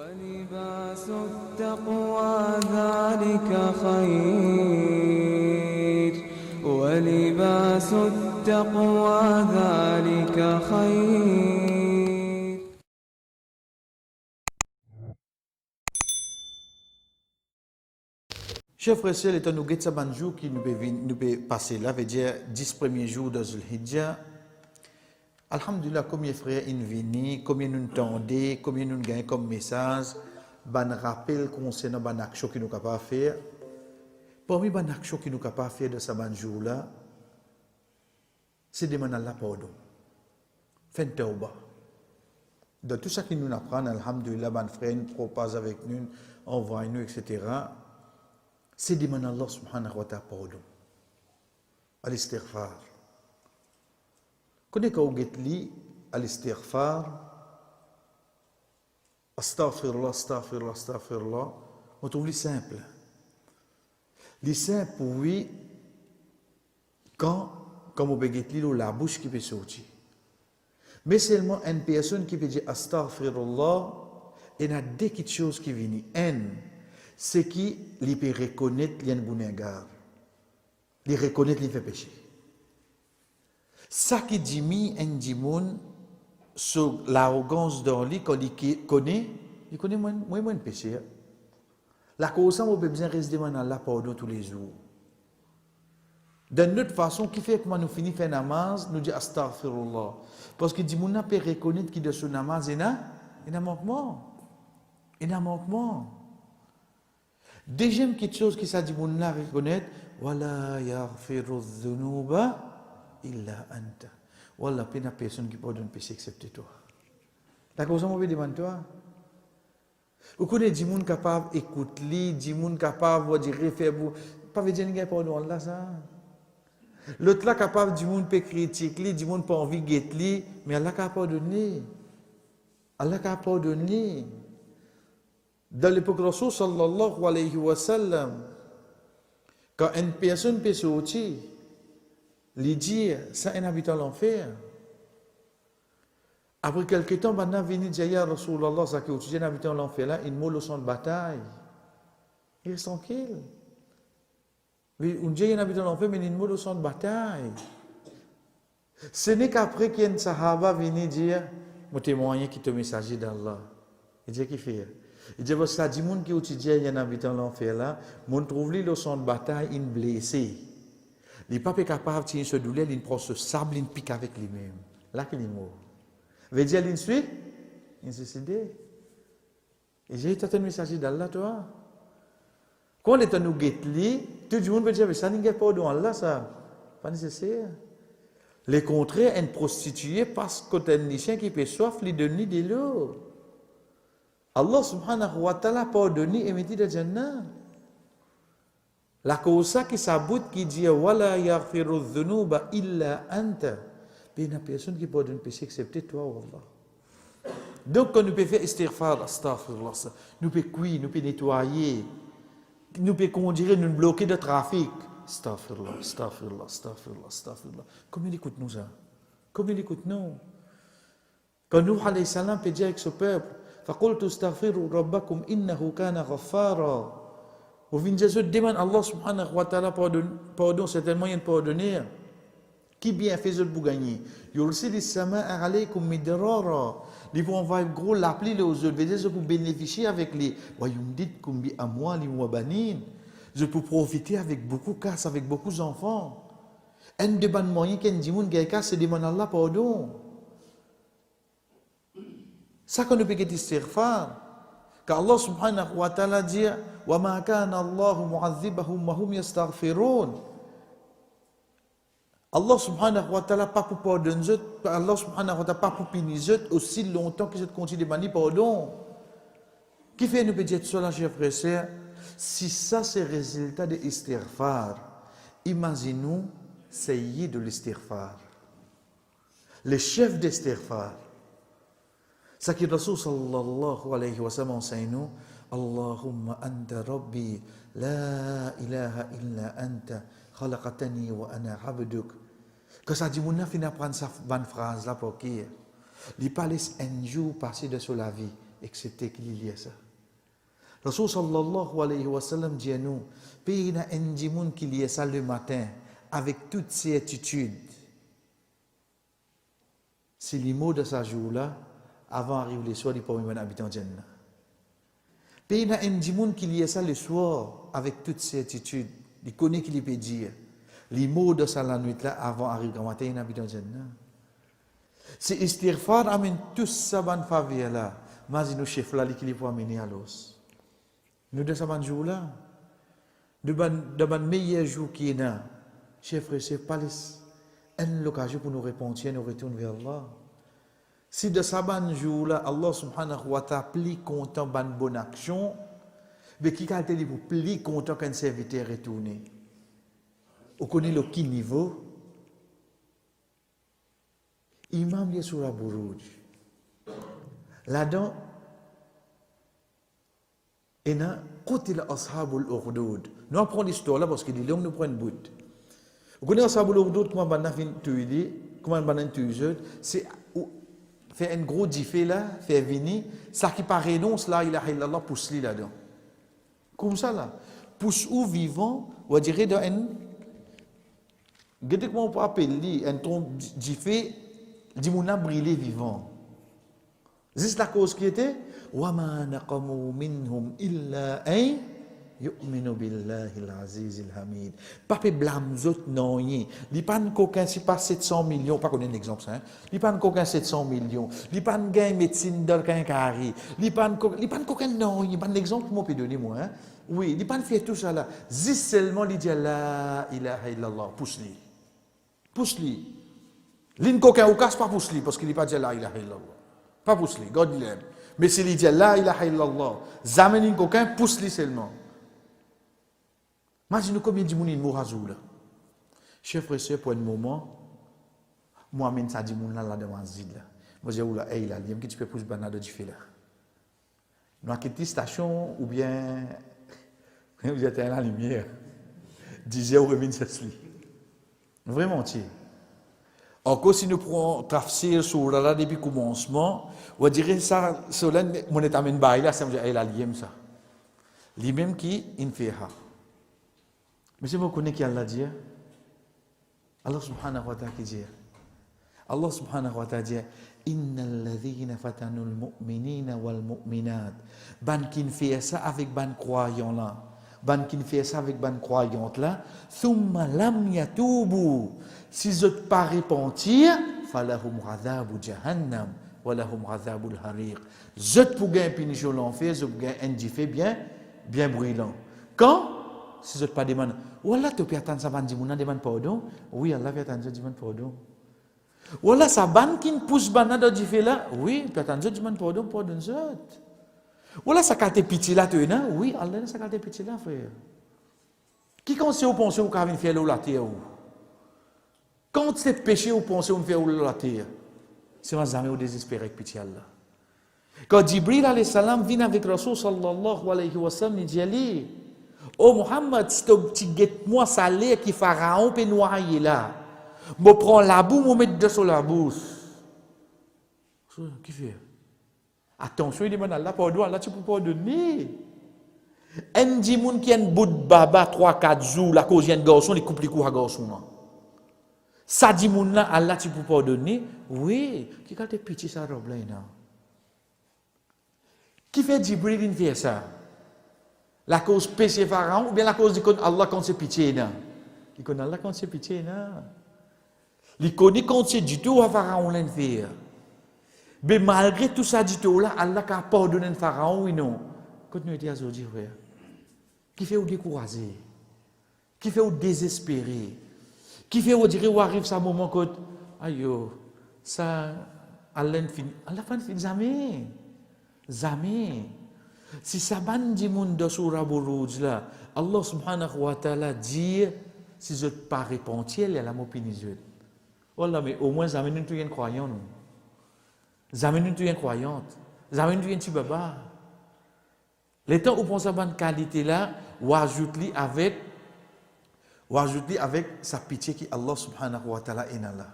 ولباس التقوى ذلك خير ولباس التقوى ذلك خير. Chers frères et sœurs, étant nous guettes ça jour qui nous peut passer là, veut dire 10 premiers jours de Zulhijjah. Alhamdulillah, combien de frères ils viennent, combien nous entendons, combien nous gagnons comme message, ban rappel concernant ban action qui nous capable faire. Parmi ban action qui nous capable faire de ce jour là, c'est demander Allah pardon. Faire tauba. De tout ça qui nous apprend, alhamdulillah, ban frères nous propose avec nous, envoie nous, etc. C'est demander Allah subhanahu wa ta'ala pardon. Al-istighfar. Quand on dit al-istighfar, astaghfirullah, astaghfirullah, astaghfirullah, on trouve les simples. Les simples, oui, quand on dit la bouche qui peut sortir. Mais seulement une personne qui peut dire astaghfirullah, il y a deux petites choses qui viennent. Un, c'est qu'il peut reconnaître qu'il y a un bounengar. Il reconnaît qu'il fait péché. Ça qui dit un dimoun sur l'arrogance dans lui, quand il connaît moins de péché. La cause, on peut bien rester dans Allah pardon tous les jours. D'une autre façon, qui fait que nous finissons faire namaz, nous dit astaghfirullah. Parce que dimoun peut reconnaître qu'il est sur namaz, il y a un manquement. Il y a un manquement. Deuxième petite chose qui ça dimoun reconnaître, wala yaghfiru dhunuba illa anta. Wallah, il n'y a personne qui pardonne péché excepté toi. La cause, on veut demander toi. Vous connaissez des gens capables d'écouter, des gens capables de dire, pas veut dire qu'il n'y a pas pardon Allah ça. L'autre là capable, des gens peut critiquer, des gens pas envie de guetter, mais Allah a pardonné. Allah a pardonné. Dans l'époque Rasul sallallahu alayhi wa sallam, quand une personne peut sortir, lui dire, ça est un habitant l'enfer. Après quelques temps, maintenant, venu dire, ya Rasulallah, ça qui est un habitant l'enfer là, il molle au champ de bataille. Il est tranquille. On dit, il y a un habitant l'enfer, mais il molle au champ de bataille. Ce n'est qu'après qu'il y a un sahaba venu dire, mon témoin qui te messager d'Allah. Il dit, qu'il fait? Il dit, parce que ça dit, mon qui dit, il y a un habitant l'enfer là, mon trouve lui le champ de bataille, il est blessé. Il n'est pas capable de tirer ce douleur, il prend ce sable, il pique avec lui-même. Là qu'il est mort. Veut dire, il suit, il s'est suicidé. Et j'ai eu un message d'Allah, toi. Quand on est en nous guetteli, tout le monde veut dire, mais ça n'est pas dans Allah, ça. Pas nécessaire. Les contraires, une prostituée, parce que tu as un chien qui peut soif, lui donner de l'eau. Allah subhanahu wa ta'ala pardonné et mis de Jannah. La cause qui s'aboute qui dit wala yaghfiru dhunuba illa anta. Il n'y a personne qui pardonne péché excepté toi, Allah. Donc quand nous pouvons faire istighfar, astaghfirullah, nous pouvons cuire, nous pouvons nettoyer, nous pouvons conduire, nous bloquer de trafic. Astaghfirullah, astaghfirullah, astaghfirullah, astaghfirullah. Comment il écoute nous ça? Comment il écoute nous? Quand nous alayhi salam peut dire avec ce peuple, faqultu astaghfiru rabbakum innahu kana ghaffara. Au fin de demande Allah subhanahu wa ta'ala pardon, certainement il y a pardonner. Qui bien fait pour gagner? Yursil as-samaa alaykum midrara. Ils vont envoyer gros l'appli les autres, veut pour bénéficier avec les wa yumditkum bi amwalin wa banin. Je peux profiter avec beaucoup de casse, avec beaucoup d'enfants. Un des bons moyens qu'un dimoun gagne c'est demander Allah pardon. Ça qu'on peut dire istighfar. Car Allah subhanahu wa ta'ala dit wa ma kana Allah mu'adhibahum wa hum yastaghfirun. Allah subhanahu wa ta'ala pas pour pardonner, Allah subhanahu wa ta'ala pas pour punir aussi longtemps que je continue de demander pardon. Qui fait nous peut dire cela, chers frères et sœurs? Si ça c'est le résultat de l'istighfar, imaginez-nous Sayyid de l'istighfar, le chef d'istighfar. Ça qui Rasul sallallahu alayhi wa sallam enseigne nous, Allahumma anta rabbi, la ilaha illa anta, khalaqatani wa ana abduk. Que ça dit, mon a fini à prendre cette bonne phrase là pour qui? Il pas laisse un jour passer de sur la vie excepté qu'il y a ça. Rasul sallallahu alayhi wa sallam dit à nous, pays na endimoun qu'il y a ça le matin, avec toutes ses attitudes. C'est les mots de ce jour-là, avant d'arriver le soir, il peut même habiter en Jannah. Pays na endimoun qu'il y a ça le soir, avec toutes ses attitudes. Il connaît qu'il peut dire. Les mots de ça la nuit là, avant d'arriver le matin, il habite en Jannah. C'est istighfar amène tous ça ban faveur là. Mais nous chef là qui peut amener à l'os. Nous de ça ban jour là. De ban meilleur jour qui est là. Chef c'est pas une occasion pour nous repentir, nous retourner vers Allah. Si de ça ban jour là, Allah subhanahu wa ta'ala pli content ban bonne action, mais qui qualité dit pour pli content qu'un serviteur retourner. On connaît le qui niveau. Imam dia surah Buruj. Là-dedans, il y a Qutila ashabul ukhdud. Nous apprenons l'histoire là parce qu'il est long, nous prenons bout. Vous connaissez ashabul ukhdud, comment on a fait tuer, comment on a tué, c'est faire un gros diffé là, faire venir, ça qui paraît non, la ilaha illallah, pousse-li là-dedans. Comme ça là. Pousse ou vivant, on dirait dans un. Regardez comment on peut appeler un ton diffé. Dit mon a brûlé vivant. C'est la cause qui était wa ma naqamu minhum illa ay yu'minu billahi al-aziz al-hamid. Pas pe blâme zot non rien. Li pas coquin si pas 700 millions, pas connaître l'exemple ça. Li pas coquin 700 millions. Li pas gain médecine dans qu'un carré. Li pas coquin non rien. Pas l'exemple moi peut donner moi hein. Oui, li pas fait tout ça là. Juste seulement li dit la ilaha illallah. Pousse-li. L'in coquin ou casse pas pousse li parce qu'il n'est pas dit la ilaha illallah. Pas pousse li, God l'aime. Mais s'il dit la ilaha illallah, jamais l'in coquin pousse li seulement. Imaginez combien de monde mourra là. Chef frère pour un moment, moi même ça dit moun là devant zid là. Moi j'ai ou là hey là, il tu peux pousser banade du fait là. Nous a quitté station ou bien vous êtes à la lumière. 10 heures ou 27 li. Vraiment tiens. Encore si nous prenons tafsir sur là depuis le commencement, on dirait ça, cela, mon état men bail là, ça me dit, elle a l'iem ça. Lui-même qui, in fait ha. Mais si vous connaissez qui Allah dit, Allah subhanahu wa ta'ala qui dit, Allah subhanahu wa ta'ala dit, Inna alladhina fatanul mu'minina wal mu'minat. Ban qui fait ça avec ban croyant là. Ban qui fait ça avec ban croyante là. Thumma lam yatubu. Si je ne pas repentir, falahum adhabu jahannam wa lahum adhabul hariq. Je pour gagner punition l'enfer, je pour gagner un diffé bien brûlant. Quand si je ne pas demande, voilà tu peux attendre ça ban dit mon demande pardon. Oui, Allah peut attendre demande pardon. Voilà ça ban qui pousse banade diffé là. Oui, peut attendre demande pardon je. Voilà ça quand pitié là tu es oui, Allah ça quand pitié là frère. Qui conseille au penser au cavin faire la terre ou quand c'est péché ou penser ou faire la terre, c'est jamais au désespéré avec pitié Allah. Quand Jibril alayhi salam vient avec Rasul sallallahu alayhi wa sallam, il dit oh Muhammad, si tu guettes moi salé qui pharaon peut noyer là. Me prends la boue, me mettre dessus la bouche. Qui fait? Attention, il demande Allah pardon, Allah tu peux pardonner. Un dit moun qui a un bout de baba 3-4 jours la cause d'un garçon, il coupe les coups à garçon. Ça dit moun là Allah tu peux pardonner. Oui, qui quand t'es petit ça problème là. Qui fait Jibril in faire ça? La cause péché pharaon ou bien la cause de Allah quand c'est pitié là? Il connaît Allah quand c'est pitié là. Il connaît quand c'est du tout à pharaon l'en faire. Mais malgré tout ça du tout là, Allah a pardonné pharaon oui non. Continuez à dire frère. Qui fait vous décourager? Qui fait vous désespérer? Qui fait vous dire où arrive ce moment que aïe ça Allah fin jamais. Jamais. Si ça ban dit monde de surah Buruj là, Allah subhanahu wa ta'ala dit si je pas repentir, il y a la mopinizule. Voilà mais au moins jamais nous tu es croyant nous. Jamais nous tu es croyante. Jamais nous tu es petit baba. Les temps où on pense à bonne qualité là, ou ajoute-li avec sa pitié qui Allah subhanahu wa ta'ala est là.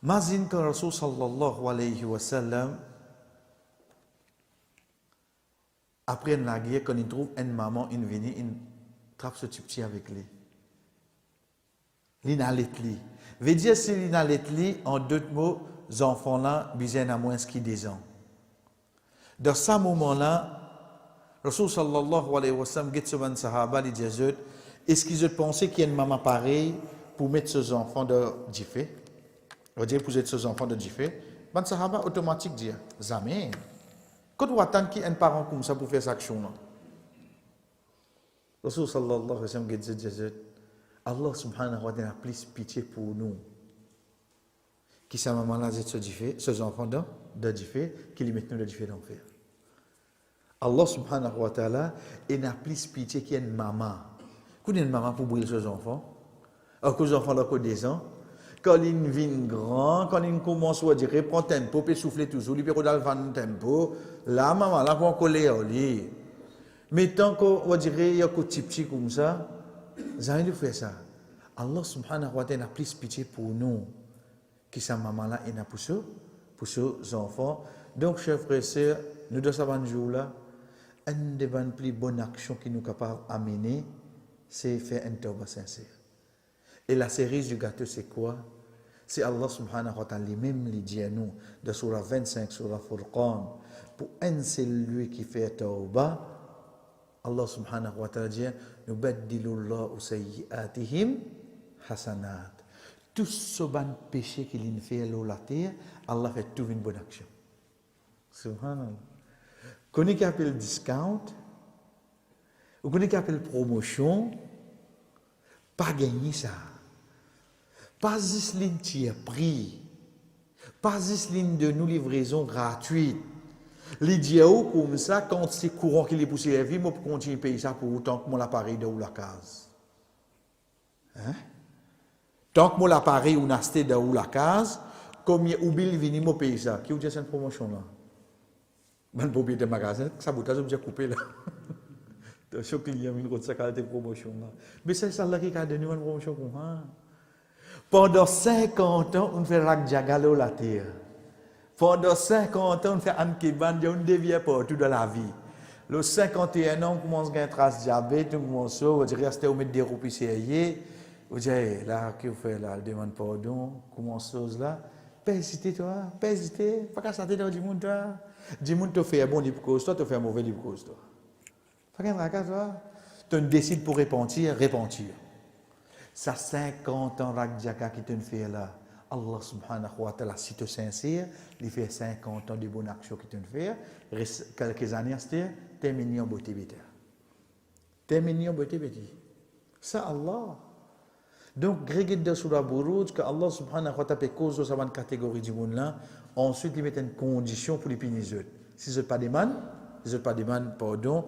Mazin que Rasul sallallahu alayhi wa sallam Après la guerre, quand il trouve une maman, il vient, il trappe ce petit avec lui. Il allait lui. Veut dire, si il allait lui, en deux mots, les enfants là, ils ont moins que 10 ans. Dans ce moment-là, Rasul sallallahu alayhi wa sallam, dit souvent sahaba, il dit, est-ce qu'ils pensaient qu'il y a une maman pareille pour mettre ses enfants de Jifé? On va dire pour mettre ses enfants de Jifé. Ben sahaba automatique dit, jamais. Quand on attend qu'il y ait un parent comme ça pour faire cette action-là. Rasul sallallahu alayhi wa sallam, dit, Allah subhanahu wa ta'ala a plus pitié pour nous. Qui sa maman là, ses enfants de Jifé, qui lui mettent nous de Jifé d'enfer. Allah subhanahu wa ta'ala, il n'a plus pitié qu'il y ait une maman. Quand il y a une maman pour brûler ses enfants, alors que les enfants ont 10 ans, quand ils viennent grands, quand ils commencent à dire, prends tempo, puis souffler toujours, puis redal van tempo, la maman là, pour coller au lit. Mais tant qu'on va dire, il y a un petit comme ça, ça de faire ça. Allah subhanahu wa ta'ala a plus pitié pour nous, qui sa maman là, il a pour ses enfants. Donc, chers frères et sœurs, nous devons savoir un jour là, une des plus bonnes actions qui nous capables d'amener, c'est faire un tawbah sincère. Et la cerise du gâteau, c'est quoi? C'est Allah subhanahu wa ta'ala lui-même lui dit à nous, de surah 25, surah Furqan, pour un seul lui qui fait tawbah, Allah subhanahu wa ta'ala dit, Nubaddilullahu sayyi'atihim hasanat. Tout ce bon péché qu'il fait à la terre, Allah fait tout une bonne action. Subhanallah. Qu'on est appelle discount, ou qu'on est appelle promotion, pas gagner ça. Pas juste ligne tiers prix. Pas juste ligne de nous livraison gratuite. L'idée comme ça, quand c'est courant qu'il est poussé la vie, moi, pour continuer à payer ça pour autant que mon appareil de ou la case. Hein? Tant que mon appareil ou n'acheté de ou la case, comme il oublie venir me payer ça. Qui vous dit cette promotion là? Ben, propriétaire de magasin, ça vous a déjà coupé là. Chaque client a une grosse qualité de promotion là. Mais c'est ça là qui a donné une promotion comme ça. Pendant 50 ans, on fait rack jagalo la terre. Pendant 50 ans, on fait un kiban, on devient partout dans la vie. Le 51 ans, on commence à avoir une trace diabète, on commence à rester au mettre des roupies sérieux. On dit, là, qu'est-ce que vous faites là? Demande pardon, commence chose là. Pas hésiter, toi, pas hésiter. Pas qu'à s'attendre dans du monde, toi. Du monde te fait un bon libre cause, toi, te fait un mauvais libre cause, toi. Pas qu'un raca, toi. Tu décides pour repentir. Ça 50 ans, Rakjaka qui te fait là. Allah subhanahu wa ta'ala, si tu es sincère, il fait 50 ans de bonnes actions qui te fait. Reste quelques années, c'est terminé en beauté bêta. Terminé en beauté bêta. Ça, Allah. Donc, grégé de Surah Buruj, que Allah subhanahu wa ta'ala peut cause de cette catégorie du monde là, ensuite, il met une condition pour les punir. Si ce n'est pas des man, pardon.